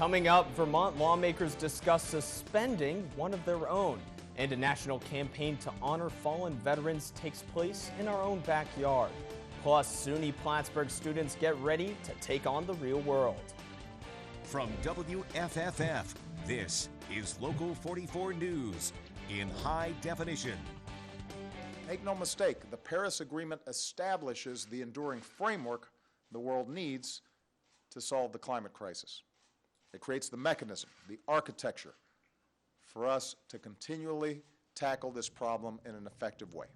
Coming up, Vermont lawmakers discuss suspending one of their own, and a national campaign to honor fallen veterans takes place in our own backyard. Plus, SUNY Plattsburgh students get ready to take on the real world. From WFFF, this is Local 44 News in high definition. Make no mistake, the Paris Agreement establishes the enduring framework the world needs to solve the climate crisis. It creates the mechanism, the architecture, for us to continually tackle this problem in an effective way.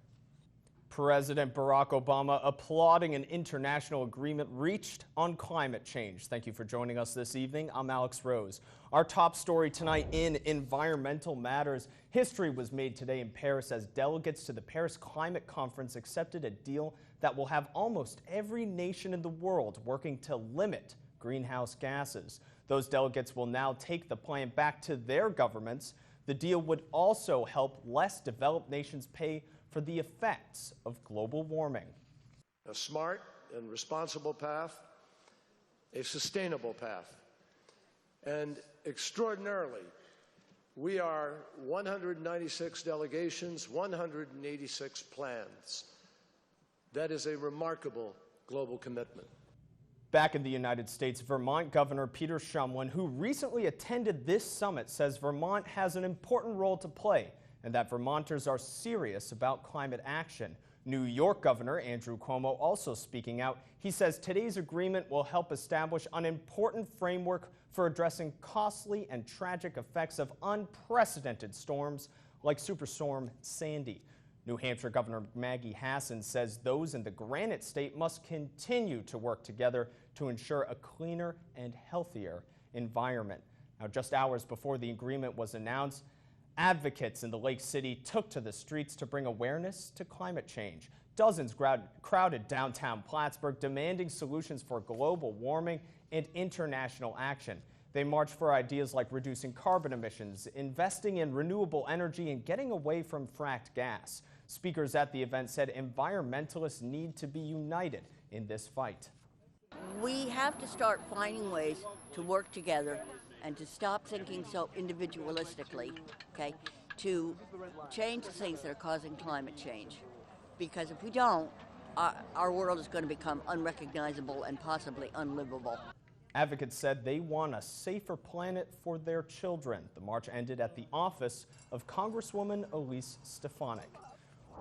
President Barack Obama applauding an international agreement reached on climate change. Thank you for joining us this evening. I'm Alex Rose. Our top story tonight in environmental matters. History was made today in Paris as delegates to the Paris Climate Conference accepted a deal that will have almost every nation in the world working to limit greenhouse gases. Those delegates will now take the plan back to their governments. The deal would also help less developed nations pay for the effects of global warming. A smart and responsible path, a sustainable path. And extraordinarily, we are 196 delegations, 186 plans. That is a remarkable global commitment. Back in the United States, Vermont Governor Peter Shumlin, who recently attended this summit, says Vermont has an important role to play and that Vermonters are serious about climate action. New York Governor Andrew Cuomo also speaking out. He says today's agreement will help establish an important framework for addressing costly and tragic effects of unprecedented storms like Superstorm Sandy. New Hampshire Governor Maggie Hassan says those in the Granite State must continue to work together to ensure a cleaner and healthier environment. Now, just hours before the agreement was announced, advocates in the Lake City took to the streets to bring awareness to climate change. Dozens crowded downtown Plattsburgh demanding solutions for global warming and international action. They marched for ideas like reducing carbon emissions, investing in renewable energy, and getting away from fracked gas. Speakers at the event said environmentalists need to be united in this fight. We have to start finding ways to work together and to stop thinking so individualistically, okay, to change the things that are causing climate change. Because if we don't, our world is going to become unrecognizable and possibly unlivable. Advocates said they want a safer planet for their children. The march ended at the office of Congresswoman Elise Stefanik.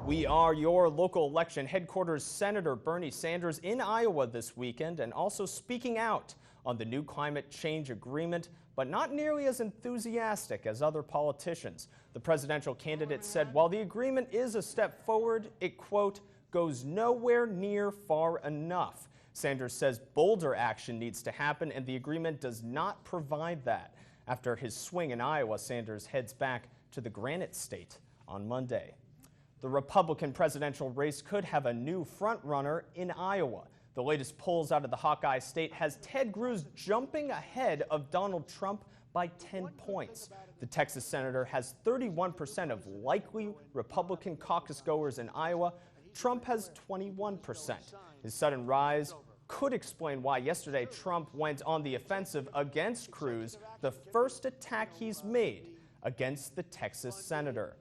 We are your local election headquarters. Senator Bernie Sanders in Iowa this weekend and also speaking out on the new climate change agreement, but not nearly as enthusiastic as other politicians. The presidential candidate said while the agreement is a step forward, it, quote, goes nowhere near far enough. Sanders says bolder action needs to happen, and the agreement does not provide that. After his swing in Iowa, Sanders heads back to the Granite State on Monday. The Republican presidential race could have a new frontrunner in Iowa. The latest polls out of the Hawkeye State has Ted Cruz jumping ahead of Donald Trump by 10 points. The Texas senator has 31% of likely Republican caucus goers in Iowa. Trump has 21%. His sudden rise could explain why yesterday Trump went on the offensive against Cruz, the first attack he's made against the Texas senator.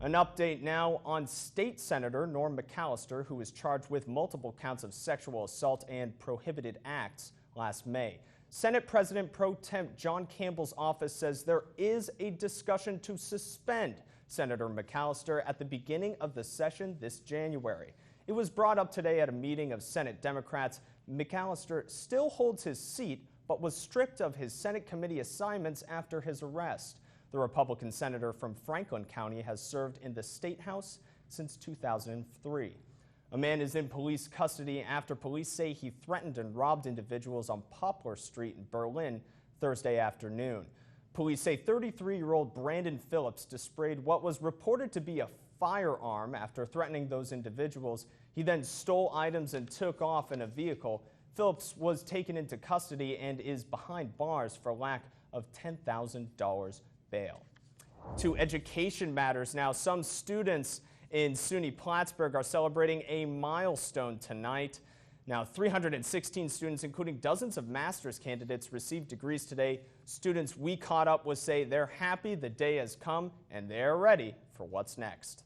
An update now on State Senator Norm McAllister, who was charged with multiple counts of sexual assault and prohibited acts last May. Senate President Pro Tem John Campbell's office says there is a discussion to suspend Senator McAllister at the beginning of the session this January. It was brought up today at a meeting of Senate Democrats. McAllister still holds his seat, but was stripped of his Senate committee assignments after his arrest. The Republican senator from Franklin County has served in the State House since 2003. A man is in police custody after police say he threatened and robbed individuals on Poplar Street in Berlin Thursday afternoon. Police say 33-year-old Brandon Phillips displayed what was reported to be a firearm after threatening those individuals. He then stole items and took off in a vehicle. Phillips was taken into custody and is behind bars for lack of $10,000 bail. To education matters now. Some students in SUNY Plattsburgh are celebrating a milestone tonight. Now, 316 students, including dozens of master's candidates, received degrees today. Students we caught up with say they're happy the day has come and they're ready for what's next.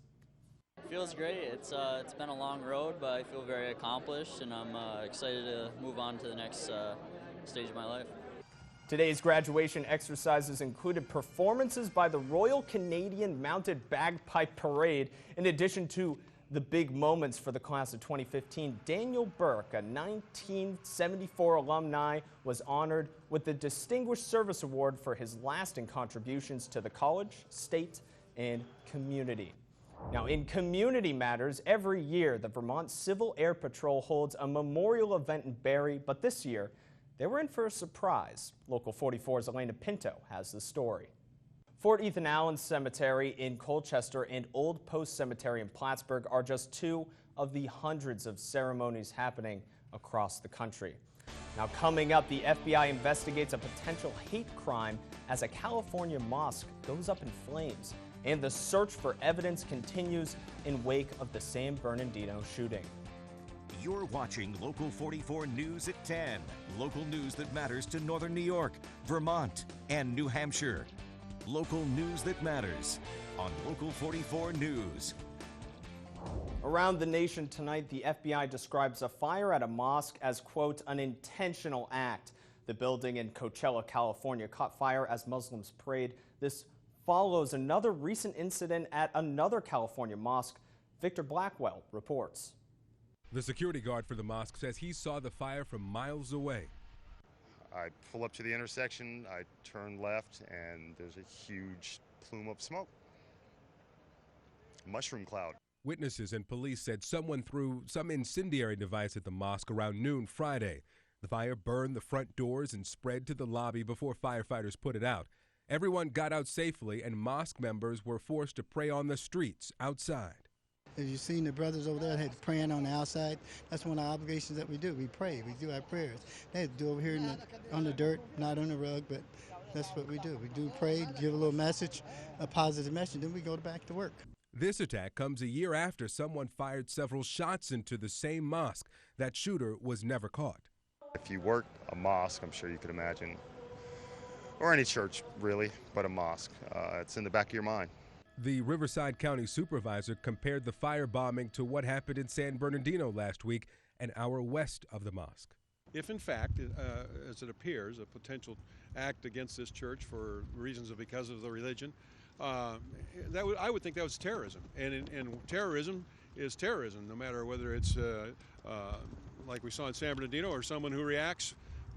Feels great. It's been a long road, but I feel very accomplished, and I'm excited to move on to the next stage of my life. Today's graduation exercises included performances by the Royal Canadian Mounted Bagpipe Parade. In addition to the big moments for the class of 2015, Daniel Burke, a 1974 alumni, was honored with the Distinguished Service Award for his lasting contributions to the college, state, and community. Now, in community matters, every year the Vermont Civil Air Patrol holds a memorial event in Barrie, but this year they were in for a surprise. Local 44's Elena Pinto has the story. Fort Ethan Allen Cemetery in Colchester and Old Post Cemetery in Plattsburgh are just two of the hundreds of ceremonies happening across the country. Now, coming up, the FBI investigates a potential hate crime as a California mosque goes up in flames. And the search for evidence continues in wake of the San Bernardino shooting. You're watching Local 44 News at 10. Local news that matters to Northern New York, Vermont, and New Hampshire. Local news that matters on Local 44 News. Around the nation tonight, the FBI describes a fire at a mosque as, quote, an intentional act. The building in Coachella, California caught fire as Muslims prayed. This follows another recent incident at another California mosque. Victor Blackwell reports. The security guard for the mosque says he saw the fire from miles away. I pull up to the intersection, I turn left, and there's a huge plume of smoke. Mushroom cloud. Witnesses and police said someone threw some incendiary device at the mosque around noon Friday. The fire burned the front doors and spread to the lobby before firefighters put it out. Everyone got out safely, and mosque members were forced to pray on the streets outside. As you've seen the brothers over there had praying on the outside, that's one of the obligations that we do. We pray, we do our prayers. They had to do over here on the dirt, not on the rug, but that's what we do. We do pray, give a little message, a positive message, then we go back to work. This attack comes a year after someone fired several shots into the same mosque. That shooter was never caught. If you work a mosque, I'm sure you could imagine, or any church really, but a mosque, it's in the back of your mind. The Riverside County supervisor compared the firebombing to what happened in San Bernardino last week, an hour west of the mosque. If in fact, as it appears, a potential act against this church for reasons of because of the religion, I would think that was terrorism. And terrorism is terrorism, no matter whether it's like we saw in San Bernardino or someone who reacts.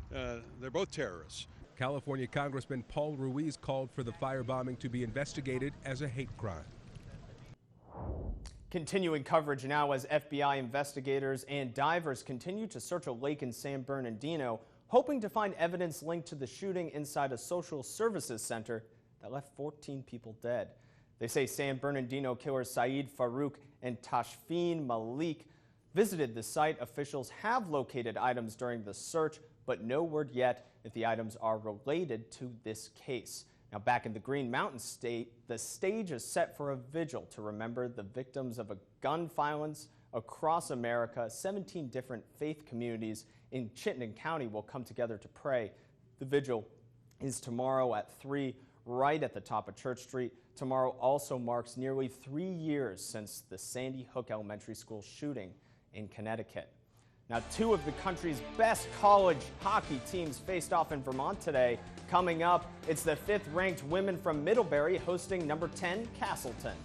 They're both terrorists. California Congressman Paul Ruiz called for the firebombing to be investigated as a hate crime. Continuing coverage now as FBI investigators and divers continue to search a lake in San Bernardino, hoping to find evidence linked to the shooting inside a social services center that left 14 people dead. They say San Bernardino killers Saeed Farouk and Tashfeen Malik visited the site. Officials have located items during the search, but no word yet if the items are related to this case. Now, back in the Green Mountain State, the stage is set for a vigil to remember the victims of a gun violence across America. 17 different faith communities in Chittenden County will come together to pray. The vigil is tomorrow at 3 right at the top of Church Street. Tomorrow also marks nearly 3 years since the Sandy Hook Elementary School shooting in Connecticut. Now, two of the country's best college hockey teams faced off in Vermont today. Coming up, it's the 5th-ranked women from Middlebury hosting number 10 Castleton.